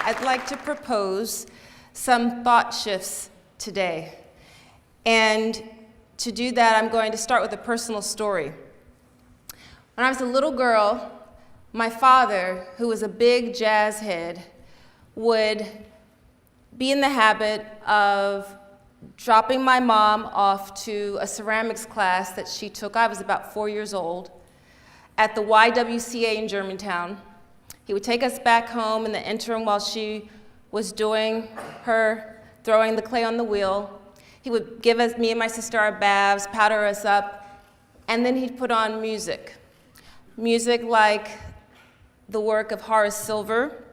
I'd like to propose some thought shifts today. And to do that, I'm going to start with a personal story. When I was a little girl, my father, who was a big jazz head, would be in the habit of dropping my mom off to a ceramics class that she took. I was about 4 years old at the YWCA in Germantown. He would take us back home in the interim while she was doing her throwing the clay on the wheel. He would give us, me and my sister, our baths, powder us up, and then he'd put on music. Music like the work of Horace Silver,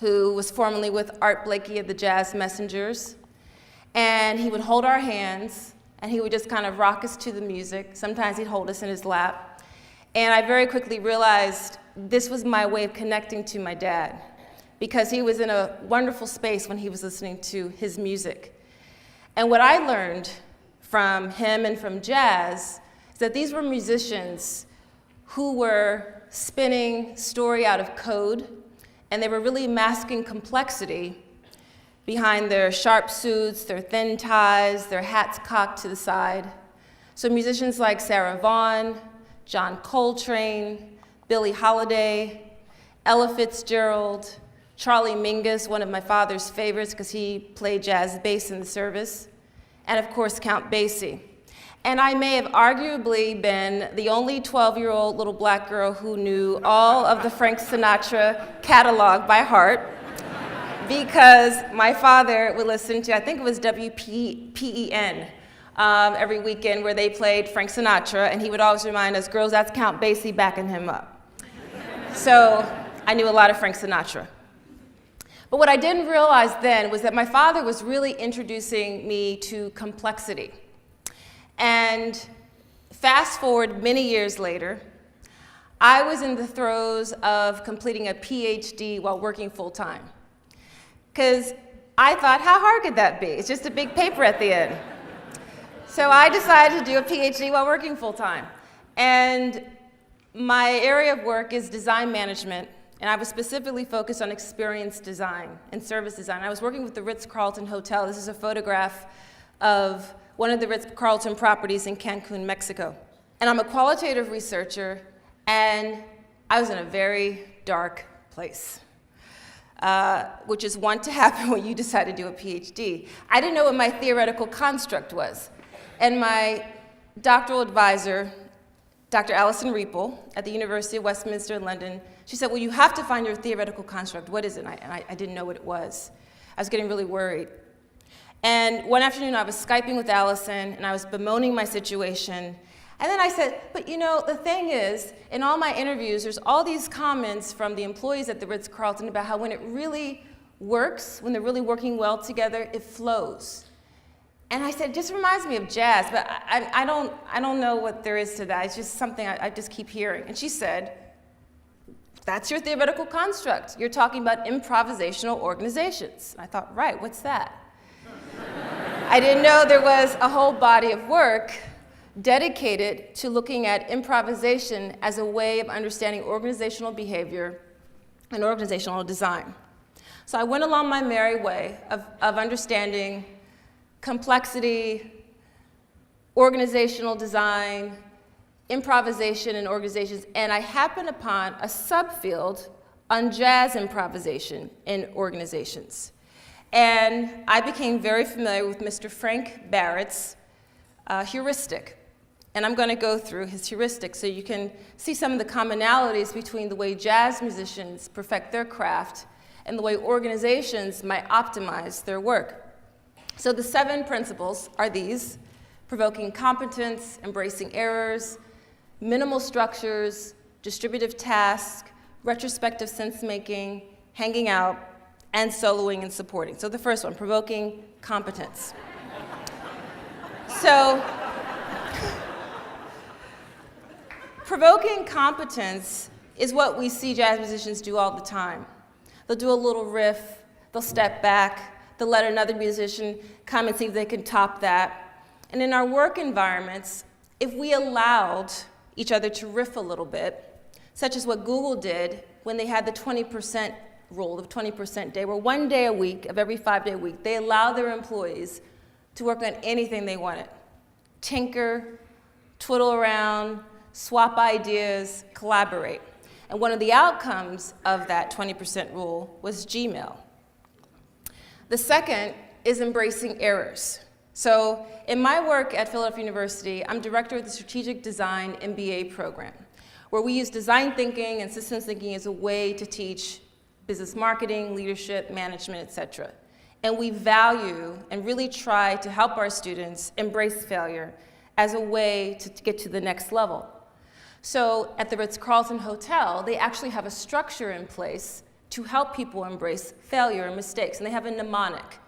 who was formerly with Art Blakey of the Jazz Messengers. And he would hold our hands, and he would just kind of rock us to the music. Sometimes he'd hold us in his lap. And I very quickly realized this was my way of connecting to my dad, because he was in a wonderful space when he was listening to his music. And what I learned from him and from jazz is that these were musicians who were spinning story out of code, and they were really masking complexity behind their sharp suits, their thin ties, their hats cocked to the side. So musicians like Sarah Vaughan, John Coltrane, Billie Holiday, Ella Fitzgerald, Charlie Mingus, one of my father's favorites because he played jazz bass in the service, and of course Count Basie. And I may have arguably been the only 12-year-old little black girl who knew all of the Frank Sinatra catalog by heart, because my father would listen to, I think it was WPEN, every weekend, where they played Frank Sinatra, and he would always remind us, girls, that's Count Basie backing him up. So I knew a lot of Frank Sinatra. But what I didn't realize then was that my father was really introducing me to complexity. And fast forward many years later, I was in the throes of completing a PhD while working full-time. Because I thought, how hard could that be? It's just a big paper at the end. So I decided to do a PhD while working full-time. And my area of work is design management, and I was specifically focused on experience design and service design. I was working with the Ritz-Carlton Hotel. This is a photograph of one of the Ritz-Carlton properties in Cancun, Mexico. And I'm a qualitative researcher, and I was in a very dark place, which is wont to happen when you decide to do a PhD. I didn't know what my theoretical construct was. And my doctoral advisor, Dr. Alison Riepel at the University of Westminster in London, she said, well, you have to find your theoretical construct. What is it? And I didn't know what it was. I was getting really worried. And one afternoon, I was Skyping with Alison, and I was bemoaning my situation. And then I said, but you know, the thing is, in all my interviews, there's all these comments from the employees at the Ritz-Carlton about how when it really works, when they're really working well together, it flows. And I said, it just reminds me of jazz, but I don't know what there is to that. It's just something I just keep hearing. And she said, that's your theoretical construct. You're talking about improvisational organizations. I thought, right, what's that? I didn't know there was a whole body of work dedicated to looking at improvisation as a way of understanding organizational behavior and organizational design. So I went along my merry way of understanding complexity, organizational design, improvisation in organizations, and I happened upon a subfield on jazz improvisation in organizations. And I became very familiar with Mr. Frank Barrett's heuristic. And I'm going to go through his heuristic so you can see some of the commonalities between the way jazz musicians perfect their craft and the way organizations might optimize their work. So the 7 principles are these: provoking competence, embracing errors, minimal structures, distributive task, retrospective sense-making, hanging out, and soloing and supporting. So the first one, provoking competence. So, provoking competence is what we see jazz musicians do all the time. They'll do a little riff, they'll step back, they'll let another musician come and see if they can top that. And in our work environments, if we allowed each other to riff a little bit, such as what Google did when they had the 20% rule, the 20% day, where 1 day a week of every 5-day week, they allow their employees to work on anything they wanted. Tinker, twiddle around, swap ideas, collaborate. And one of the outcomes of that 20% rule was Gmail. The second is embracing errors. So in my work at Philadelphia University, I'm director of the Strategic Design MBA program, where we use design thinking and systems thinking as a way to teach business marketing, leadership, management, etc. And we value and really try to help our students embrace failure as a way to get to the next level. So at the Ritz-Carlton Hotel, they actually have a structure in place to help people embrace failure and mistakes. And they have a mnemonic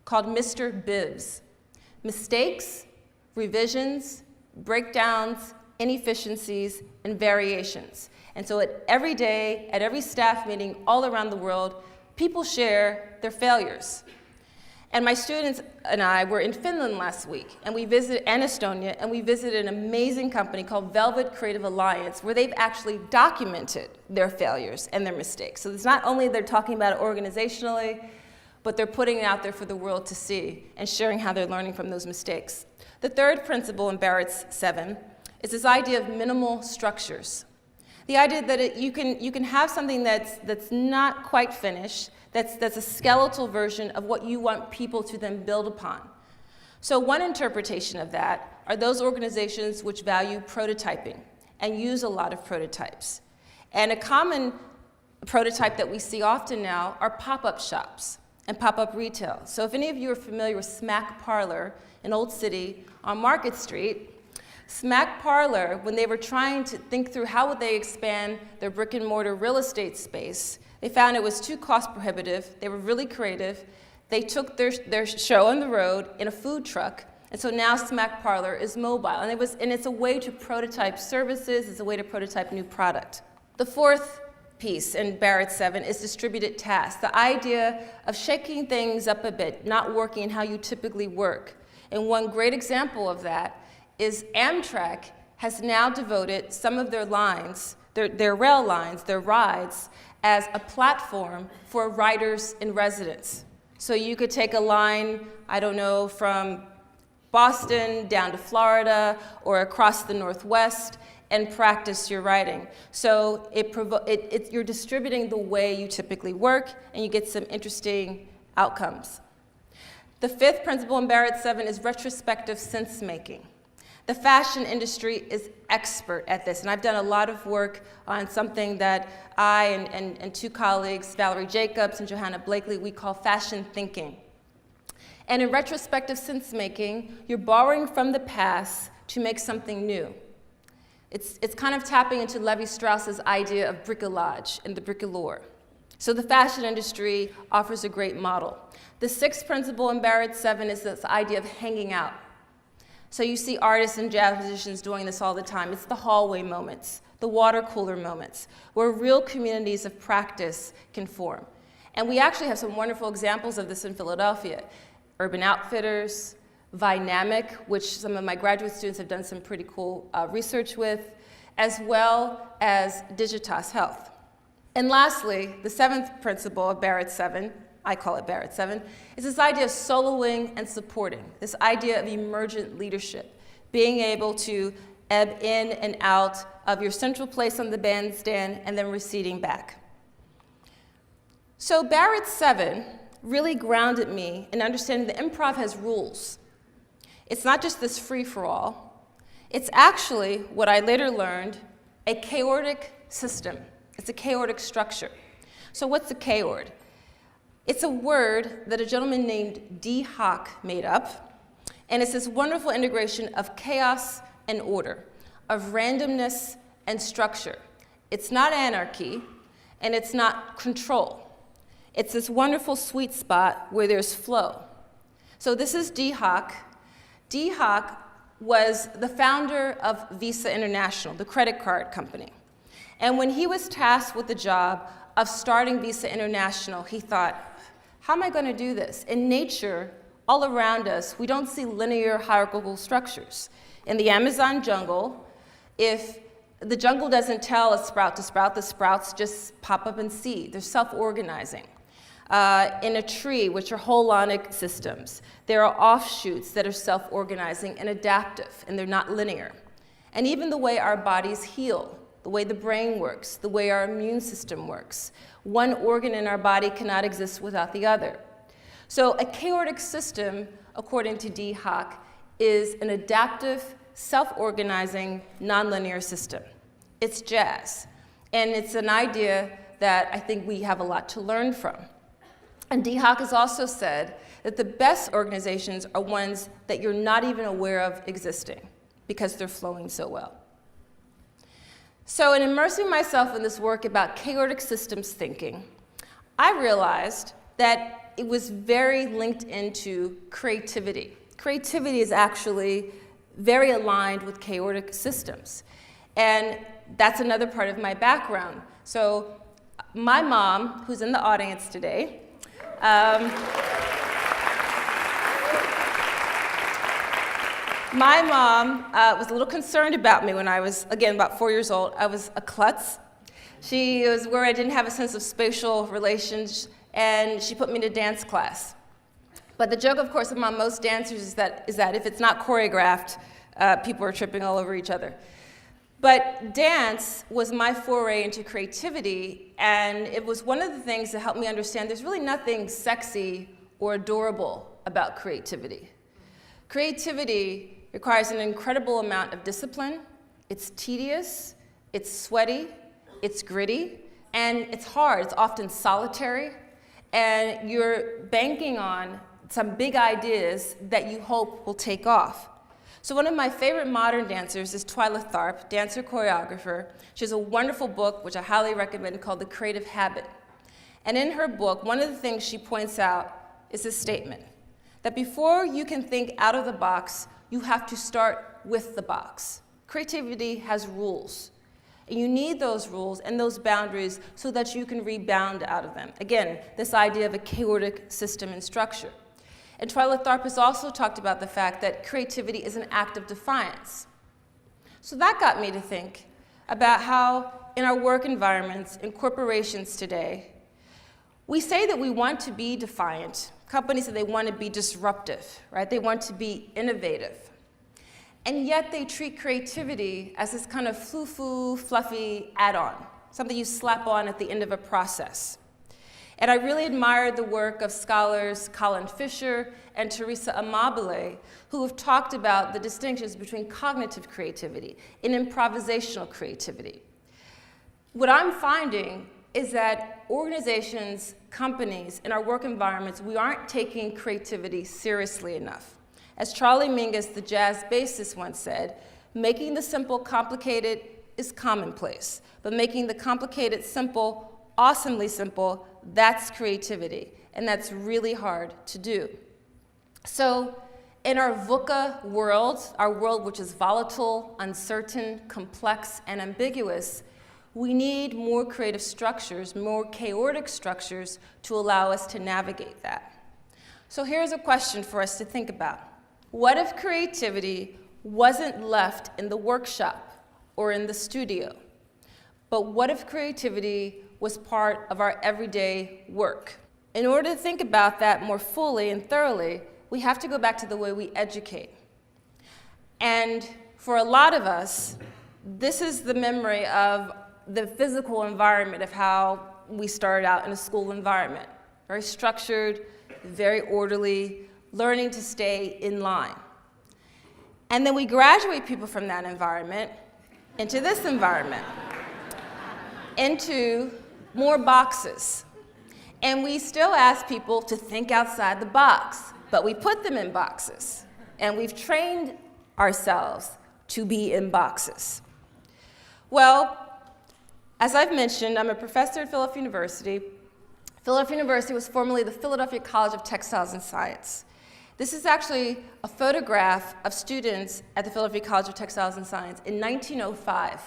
called Mr. Bivs. Mistakes, revisions, breakdowns, inefficiencies, and variations. And so every day, at every staff meeting all around the world, people share their failures. And my students and I were in Finland last week, and Estonia, and we visited an amazing company called Velvet Creative Alliance, where they've actually documented their failures and their mistakes. So it's not only they're talking about it organizationally, but they're putting it out there for the world to see and sharing how they're learning from those mistakes. The third principle in Barrett's 7 is this idea of minimal structures. The idea that you can have something that's not quite finished, that's a skeletal version of what you want people to then build upon. So one interpretation of that are those organizations which value prototyping and use a lot of prototypes. And a common prototype that we see often now are pop-up shops and pop-up retail. So if any of you are familiar with Smack Parlor in Old City on Market Street, Smack Parlor, when they were trying to think through how would they expand their brick and mortar real estate space, they found it was too cost prohibitive. They were really creative. They took their show on the road in a food truck, and so now Smack Parlor is mobile. And it's a way to prototype services, it's a way to prototype new product. The fourth piece in Barrett's 7 is distributed tasks, the idea of shaking things up a bit, not working how you typically work. And one great example of that is Amtrak has now devoted some of their lines, their rail lines, their rides, as a platform for riders in residence. So you could take a line, I don't know, from Boston down to Florida or across the Northwest and practice your writing. So you're distributing the way you typically work, and you get some interesting outcomes. The fifth principle in Barrett's 7 is retrospective sense-making. The fashion industry is expert at this, and I've done a lot of work on something that I and two colleagues, Valerie Jacobs and Johanna Blakely, we call fashion thinking. And in retrospective sense-making, you're borrowing from the past to make something new. It's kind of tapping into Levi-Strauss's idea of bricolage and the bricoleur. So the fashion industry offers a great model. The sixth principle in Barrett's 7 is this idea of hanging out. So you see artists and jazz musicians doing this all the time. It's the hallway moments, the water cooler moments, where real communities of practice can form. And we actually have some wonderful examples of this in Philadelphia. Urban Outfitters, Vynamic, which some of my graduate students have done some pretty cool research with, as well as Digitas Health. And lastly, the seventh principle of Barrett's 7, I call it Barrett's 7, is this idea of soloing and supporting, this idea of emergent leadership, being able to ebb in and out of your central place on the bandstand and then receding back. So Barrett's 7 really grounded me in understanding that improv has rules. It's not just this free-for-all. It's actually, what I later learned, a chaotic system. It's a chaotic structure. So what's a chaord? It's a word that a gentleman named D. Hock made up, and it's this wonderful integration of chaos and order, of randomness and structure. It's not anarchy, and it's not control. It's this wonderful sweet spot where there's flow. So this is D. Hock. D. Hock was the founder of Visa International, the credit card company. And when he was tasked with the job of starting Visa International, he thought, how am I going to do this? In nature, all around us, we don't see linear hierarchical structures. In the Amazon jungle, if The jungle doesn't tell a sprout to sprout. The sprouts just pop up and seed. They're self-organizing. In a tree, which are holonic systems, there are offshoots that are self-organizing and adaptive, and they're not linear. And even the way our bodies heal, the way the brain works, the way our immune system works. One organ in our body cannot exist without the other. So a chaotic system, according to D. Hock, is an adaptive, self-organizing, nonlinear system. It's jazz. And it's an idea that I think we have a lot to learn from. And D. Hock has also said that the best organizations are ones that you're not even aware of existing because they're flowing so well. So in immersing myself in this work about chaotic systems thinking, I realized that it was very linked into creativity. Creativity is actually very aligned with chaotic systems. And that's another part of my background. So my mom, who's in the audience today, my mom was a little concerned about me when I was, again, about 4 years old. I was a klutz. She was where I didn't have a sense of spatial relations, and she put me in a dance class. But the joke, of course, among most dancers is that if it's not choreographed, people are tripping all over each other. But dance was my foray into creativity, and it was one of the things that helped me understand there's really nothing sexy or adorable about creativity. Creativity requires an incredible amount of discipline. It's tedious, it's sweaty, it's gritty, and it's hard. It's often solitary, and you're banking on some big ideas that you hope will take off. So one of my favorite modern dancers is Twyla Tharp, dancer choreographer. She has a wonderful book, which I highly recommend, called The Creative Habit. And in her book, one of the things she points out is this statement, that before you can think out of the box, you have to start with the box. Creativity has rules. And you need those rules and those boundaries so that you can rebound out of them. Again, this idea of a chaotic system and structure. And Twyla Tharp has also talked about the fact that creativity is an act of defiance. So that got me to think about how in our work environments, in corporations today, we say that we want to be defiant. Companies say they want to be disruptive, right? They want to be innovative. And yet they treat creativity as this kind of foo-foo, fluffy add-on, something you slap on at the end of a process. And I really admired the work of scholars Colin Fisher and Teresa Amabile, who have talked about the distinctions between cognitive creativity and improvisational creativity. What I'm finding is that organizations, companies, in our work environments, we aren't taking creativity seriously enough. As Charlie Mingus, the jazz bassist, once said, making the simple complicated is commonplace, but making the complicated simple, awesomely simple, that's creativity, and that's really hard to do. So in our VUCA world, our world which is volatile, uncertain, complex, and ambiguous, we need more creative structures, more chaotic structures to allow us to navigate that. So here's a question for us to think about. What if creativity wasn't left in the workshop or in the studio? But what if creativity was part of our everyday work? In order to think about that more fully and thoroughly, we have to go back to the way we educate. And for a lot of us, this is the memory of the physical environment of how we started out in a school environment. Very structured, very orderly, learning to stay in line. And then we graduate people from that environment into this environment, into more boxes. And we still ask people to think outside the box, but we put them in boxes. And we've trained ourselves to be in boxes. Well, as I've mentioned, I'm a professor at Philadelphia University. Philadelphia University was formerly the Philadelphia College of Textiles and Science. This is actually a photograph of students at the Philadelphia College of Textiles and Science in 1905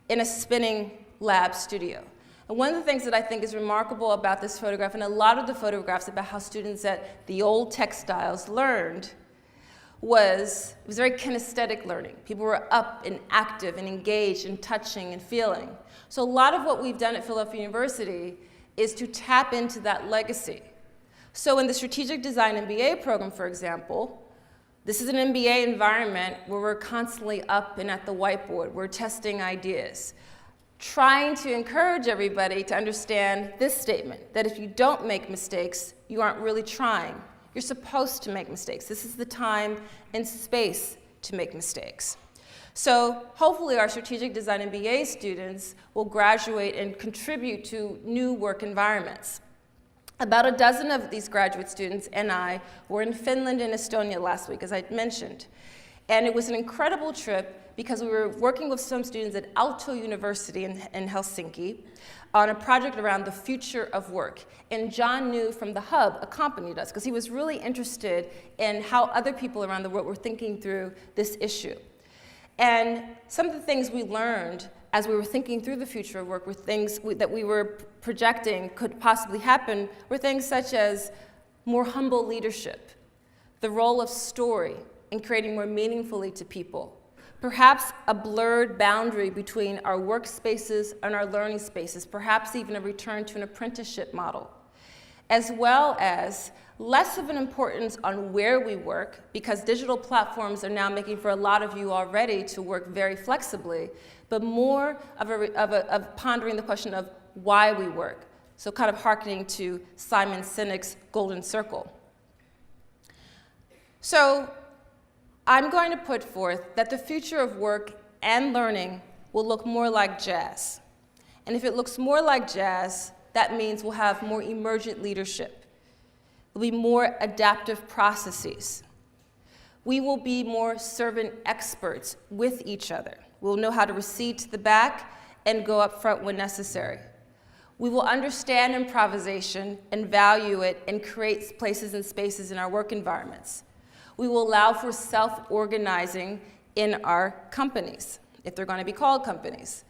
in a spinning lab studio. And one of the things that I think is remarkable about this photograph, and a lot of the photographs about how students at the old textiles learned, was very kinesthetic learning. People were up and active and engaged and touching and feeling. So a lot of what we've done at Philadelphia University is to tap into that legacy. So in the Strategic Design MBA program, for example, this is an MBA environment where we're constantly up and at the whiteboard. We're testing ideas, trying to encourage everybody to understand this statement, that if you don't make mistakes, you aren't really trying. You're supposed to make mistakes. This is the time and space to make mistakes. So hopefully our Strategic Design MBA students will graduate and contribute to new work environments. About a dozen of these graduate students and I were in Finland and Estonia last week, as I mentioned. And it was an incredible trip because we were working with some students at Aalto University in Helsinki on a project around the future of work. And John New from the Hub accompanied us because he was really interested in how other people around the world were thinking through this issue. And some of the things we learned as we were thinking through the future of work were things that we were projecting could possibly happen, were things such as more humble leadership, the role of story in creating more meaningfully to people, perhaps a blurred boundary between our workspaces and our learning spaces, perhaps even a return to an apprenticeship model, as well as less of an importance on where we work, because digital platforms are now making for a lot of you already to work very flexibly, but more of pondering the question of why we work. So kind of hearkening to Simon Sinek's Golden Circle. So I'm going to put forth that the future of work and learning will look more like jazz. And if it looks more like jazz, that means we'll have more emergent leadership. There'll be more adaptive processes. We will be more servant experts with each other. We'll know how to recede to the back and go up front when necessary. We will understand improvisation and value it and create places and spaces in our work environments. We will allow for self-organizing in our companies, if they're going to be called companies.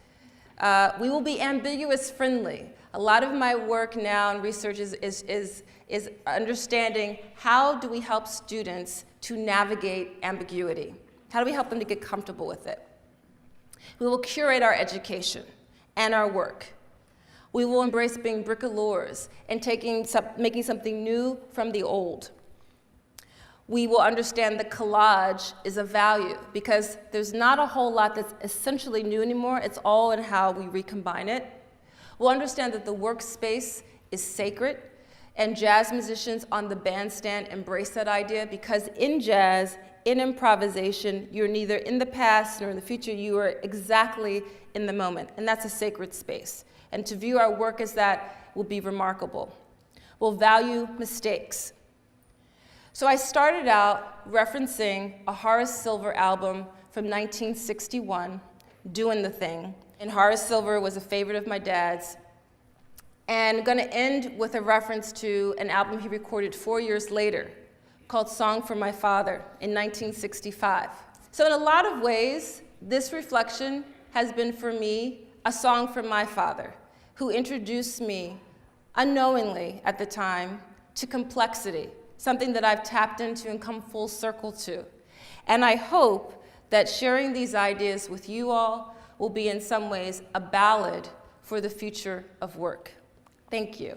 We will be ambiguous friendly. A lot of my work now in research is understanding how do we help students to navigate ambiguity? How do we help them to get comfortable with it? We will curate our education and our work. We will embrace being bricoleurs and making something new from the old. We will understand that collage is a value because there's not a whole lot that's essentially new anymore. It's all in how we recombine it. We'll understand that the workspace is sacred, and jazz musicians on the bandstand embrace that idea because in jazz, in improvisation, you're neither in the past nor in the future, you are exactly in the moment, and that's a sacred space. And to view our work as that will be remarkable. We'll value mistakes. So I started out referencing a Horace Silver album from 1961, Doing the Thing. And Horace Silver was a favorite of my dad's. And I'm going to end with a reference to an album he recorded 4 years later called Song for My Father in 1965. So in a lot of ways, this reflection has been for me a song from my father, who introduced me unknowingly at the time to complexity, something that I've tapped into and come full circle to. And I hope that sharing these ideas with you all will be in some ways a ballad for the future of work. Thank you.